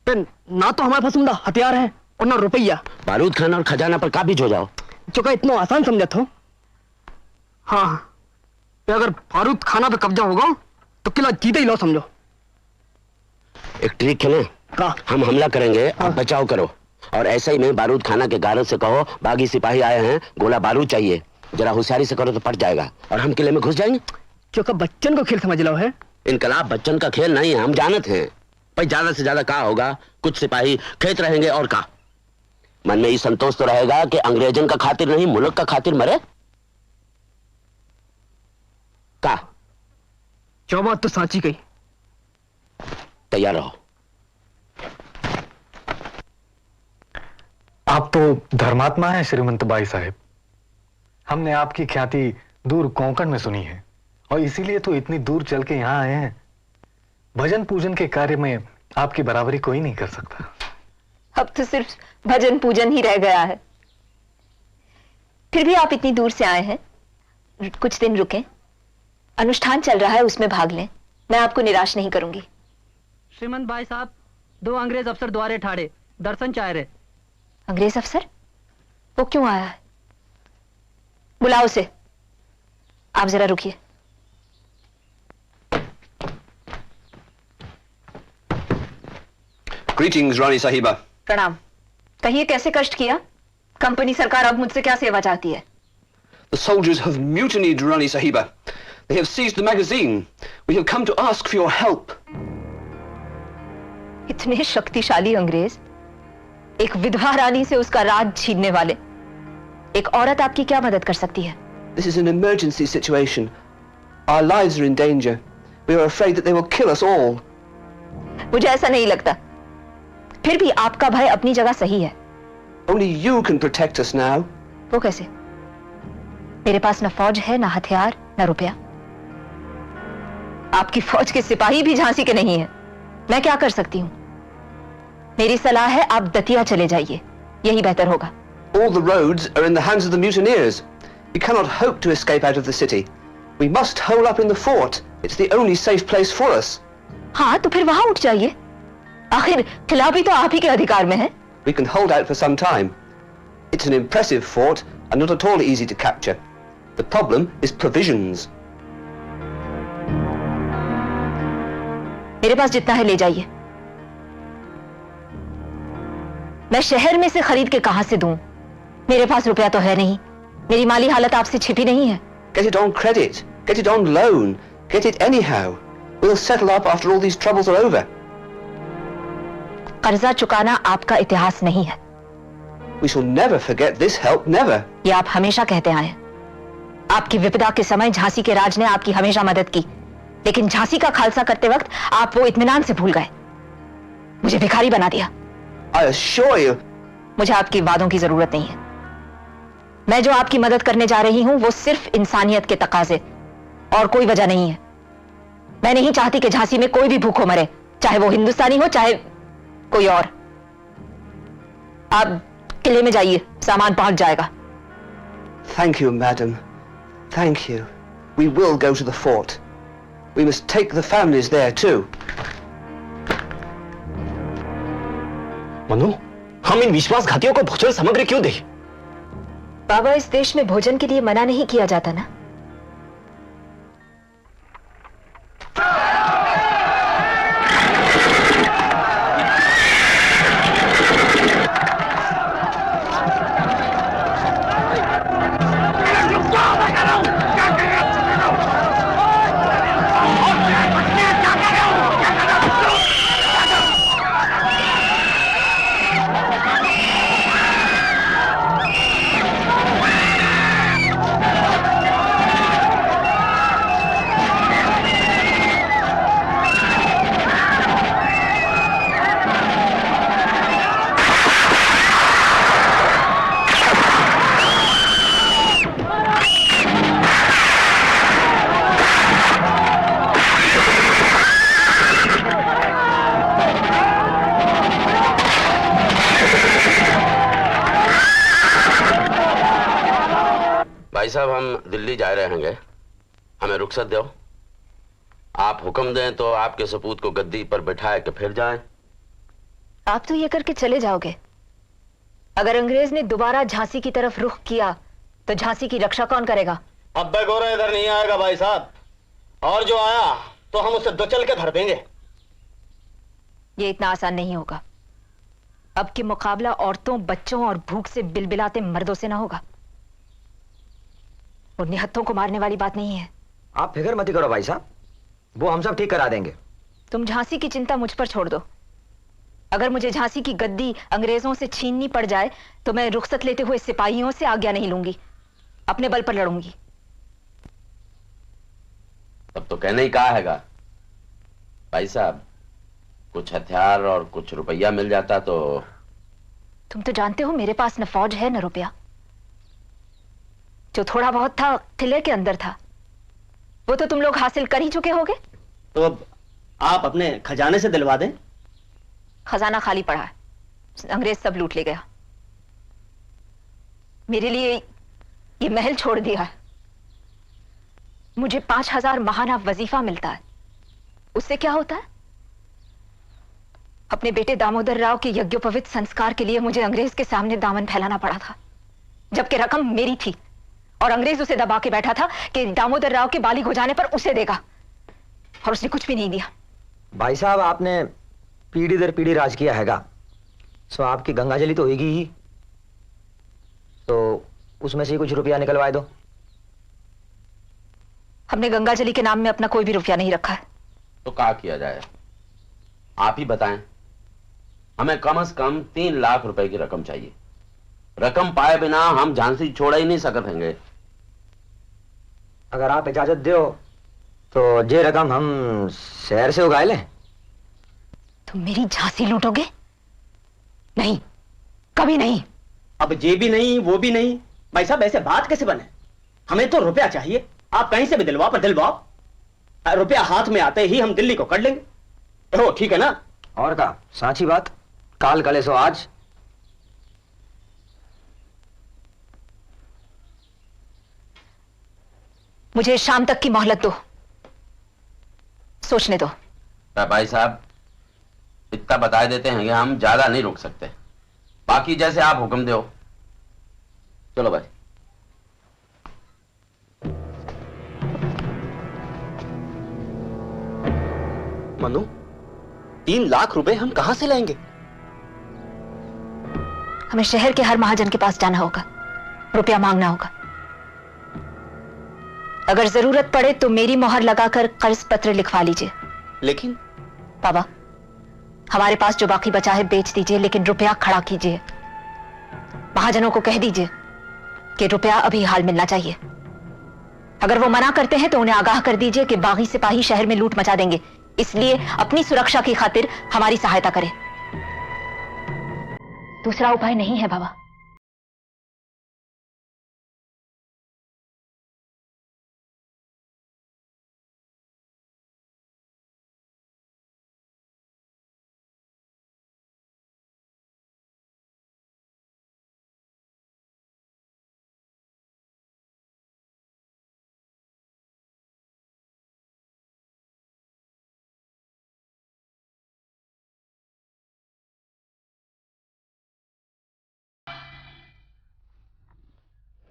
पर ना तो हमारे पास उम्दा हथियार है और ना रुपया। बारूद खाना और खजाना पर काबिज हो जाओ। जो का इतना आसान समझा हो। हाँ, तो अगर बारूद खाना पे कब्जा होगा तो किला जीते ही लो समझो। एक ट्रिक खेलें? हम हमला करेंगे, आप बचाव करो, और ऐसे ही में बारूद खाना के गार्ड से कहो बागी सिपाही आए हैं, गोला बारूद चाहिए। जरा होशियारी से करो तो पट जाएगा और हम किले में घुस जाएंगे। क्योंकि बच्चन को खेल समझ लो है। इनकलाब बच्चन का खेल नहीं है, हम जानते हैं। भाई ज्यादा से ज्यादा क्या होगा, कुछ सिपाही खेत रहेंगे और का। मन में ये संतोष तो रहेगा कि अंग्रेजन का खातिर नहीं, मुल्क का खातिर मरे। का चौबात तो सांची गई। तैयार रहो। आप तो धर्मात्मा हैं श्रीमंत बाई साहब। हमने आपकी ख्याति दूर कोंकण में सुनी है और इसीलिए तो इतनी दूर चल के यहां आए हैं। भजन पूजन के कार्य में आपकी बराबरी कोई नहीं कर सकता। अब तो सिर्फ भजन पूजन ही रह गया है। फिर भी आप इतनी दूर से आए हैं, कुछ दिन रुकें। अनुष्ठान चल रहा है, उसमें भाग लें। मैं आपको निराश नहीं करूंगी। श्रीमंत भाई साहब, 2 अंग्रेज अफसर द्वारे ठाड़े दर्शन चाह रहे। अंग्रेज अफसर? वो क्यों आया है? बुलाओ उसे। आप जरा रुकिए। Greetings, Rani Sahiba. प्रणाम। कहिए कैसे कष्ट किया? कंपनी सरकार अब मुझसे क्या सेवा चाहती है? The soldiers have mutinied, Rani Sahiba. They have seized the magazine. We have come to ask for your help. इतने शक्तिशाली अंग्रेज, एक विधवा रानी से उसका राज छीनने वाले। एक औरत आपकी क्या मदद कर सकती है? This is an emergency situation. Our lives are in danger. We are afraid that they will kill us all. मुझे ऐसा नहीं लगता। फिर भी आपका भय अपनी जगह सही है। Only you can protect us now. वो कैसे? मेरे पास न फौज है, न हथियार, न रुपया। आपकी फौज के सिपाही भी झांसी के नहीं है। मैं क्या कर सकती हूं? मेरी सलाह है आप दतिया चले जाइए, यही बेहतर होगा। All the roads are in the hands of the mutineers. We cannot hope to escape out of the city. We must hole up in the fort. It's the only safe place for us. हाँ, तो फिर वहां उठ जाइए। आखिर किला भी तो आप ही के अधिकार में है। We can hold out for some time. It's an impressive fort and not at all easy to capture. The problem is provisions. मेरे पास जितना है ले जाइए। मैं शहर में से खरीद के कहां से दूं? मेरे पास रुपया तो है नहीं। मेरी माली हालत आपसे छिपी नहीं है। Get it on credit. Get it on loan. Get it anyhow. We'll settle up after all these troubles are over. कर्जा चुकाना आपका इतिहास नहीं है। We shall never forget this help, never. ये आप हमेशा कहते आए हैं। आपकी विपदा के समय झांसी के राज ने आपकी हमेशा मदद की, लेकिन झांसी का खालसा करते वक्त आप वो इत्मीनान से भूल गए। मुझे भिखारी बना दिया। I assure you. मुझे आपकी वादों की जरूरत नहीं है। मैं जो आपकी मदद करने जा रही हूं वो सिर्फ इंसानियत के तकाजे, और कोई वजह नहीं है। मैं नहीं चाहती कि झांसी में कोई भी भूखों मरे, चाहे वो हिंदुस्तानी हो चाहे कोई और। आप किले में जाइए, सामान पहुंच जाएगा। Thank you, madam. Thank you. We will go to the fort. We must take the families there too. Manu, हम इन विश्वासघातियों को भोजन सामग्री क्यों दें? बाबा, इस देश में भोजन के लिए मना नहीं किया जाता ना। भाई साहब, हम दिल्ली जा रहे हैं, हमें रुखसत दो। आप हुक्म दें तो आपके सपूत को गद्दी पर बैठाए के फिर जाएं। आप तो ये करके चले जाओगे। अगर अंग्रेज ने दोबारा झांसी की तरफ रुख किया तो झांसी की रक्षा कौन करेगा? अब्बे गोरा इधर नहीं आएगा भाई साहब, और जो आया तो हम उसे दो चल के धर देंगे। ये इतना आसान नहीं होगा। अब की मुकाबला औरतों, बच्चों और भूख से बिलबिलाते मर्दों से ना होगा। वो निहत्थों को मारने वाली बात नहीं है। आप फिक्र मत करो भाई साहब, वो हम सब ठीक करा देंगे। तुम झांसी की चिंता मुझ पर छोड़ दो। अगर मुझे झांसी की गद्दी अंग्रेजों से छीननी पड़ जाए तो मैं रुखसत लेते हुए सिपाहियों से आज्ञा नहीं लूंगी, अपने बल पर लड़ूंगी। तो कहने ही कहा हैगा भाई साहब, कुछ हथियार और कुछ रुपया मिल जाता तो। तुम तो जानते हो मेरे पास न फौज है न रुपया। जो थोड़ा बहुत था किले के अंदर था, वो तो तुम लोग हासिल कर ही चुके होगे। तो अब आप अपने खजाने से दिलवा दें। खजाना खाली पड़ा है, अंग्रेज सब लूट ले गया। मेरे लिए ये महल छोड़ दिया है। मुझे 5000 महाना वजीफा मिलता है। उससे क्या होता है? अपने बेटे दामोदर राव के यज्ञोपवीत संस्कार के लिए मुझे अंग्रेज के सामने दामन फैलाना पड़ा था, जबकि रकम मेरी थी और अंग्रेज उसे दबा के बैठा था कि दामोदर राव के बालिग हो जाने पर उसे देगा, और उसने कुछ भी नहीं दिया। भाई साहब, आपने पीढ़ी दर पीढ़ी राज किया हैगा, सो आपकी गंगाजली तो होगी ही, तो उसमें से कुछ रुपया निकलवाए दो। हमने गंगाजली के नाम में अपना कोई भी रुपया नहीं रखा है। तो क्या किया जाए, आप ही बताएं। हमें कम से कम 3 लाख रुपए की रकम चाहिए। रकम पाए बिना हम झांसी छोड़ ही नहीं सकते हैं। अगर आप इजाजत दो तो ये रकम हम शहर से उगा लें। तुम मेरी झांसी लूटोगे? नहीं, कभी नहीं। अब ये भी नहीं वो भी नहीं। भाई साहब, ऐसे बात कैसे बने? हमें तो रुपया चाहिए। आप कहीं से भी दिलवाओ, पर दिलवाओ। रुपया हाथ में आते ही हम दिल्ली को कर लेंगे। हो ठीक है ना? और का साची बात, काल कले सो आज। मुझे शाम तक की मोहलत दो, सोचने दो। भाई साहब, इतना बता देते हैं कि हम ज्यादा नहीं रुक सकते। बाकी जैसे आप हुक्म दो। चलो भाई। मनु, 3 लाख रुपए हम कहां से लाएंगे? हमें शहर के हर महाजन के पास जाना होगा, रुपया मांगना होगा। अगर जरूरत पड़े तो मेरी मोहर लगाकर कर्ज पत्र लिखवा लीजिए। लेकिन बाबा, हमारे पास जो बाकी बचा है बेच दीजिए, लेकिन रुपया खड़ा कीजिए। महाजनों को कह दीजिए कि रुपया अभी हाल मिलना चाहिए। अगर वो मना करते हैं तो उन्हें आगाह कर दीजिए कि बागी सिपाही शहर में लूट मचा देंगे, इसलिए अपनी सुरक्षा की खातिर हमारी सहायता करें। दूसरा उपाय नहीं है बाबा।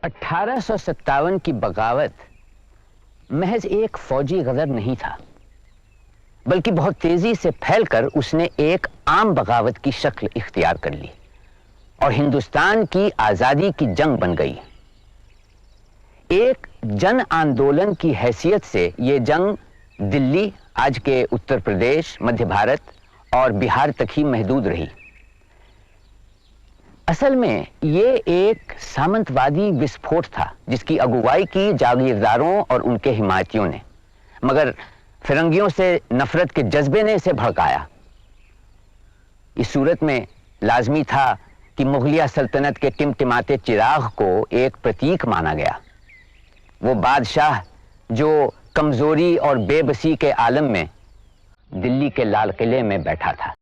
(1857) की बगावत महज एक फौजी गदर नहीं था, बल्कि बहुत तेजी से फैलकर उसने एक आम बगावत की शक्ल इख्तियार कर ली और हिंदुस्तान की आजादी की जंग बन गई। एक जन आंदोलन की हैसियत से यह जंग दिल्ली, आज के उत्तर प्रदेश, मध्य भारत और बिहार तक ही महदूद रही। असल में ये एक सामंतवादी विस्फोट था जिसकी अगुवाई की जागीरदारों और उनके हिमायतियों ने, मगर फिरंगियों से नफरत के जज्बे ने इसे भड़काया। इस सूरत में लाजमी था कि मुगलिया सल्तनत के टिमटिमाते चिराग को एक प्रतीक माना गया। वो बादशाह जो कमजोरी और बेबसी के आलम में दिल्ली के लाल किले में बैठा था।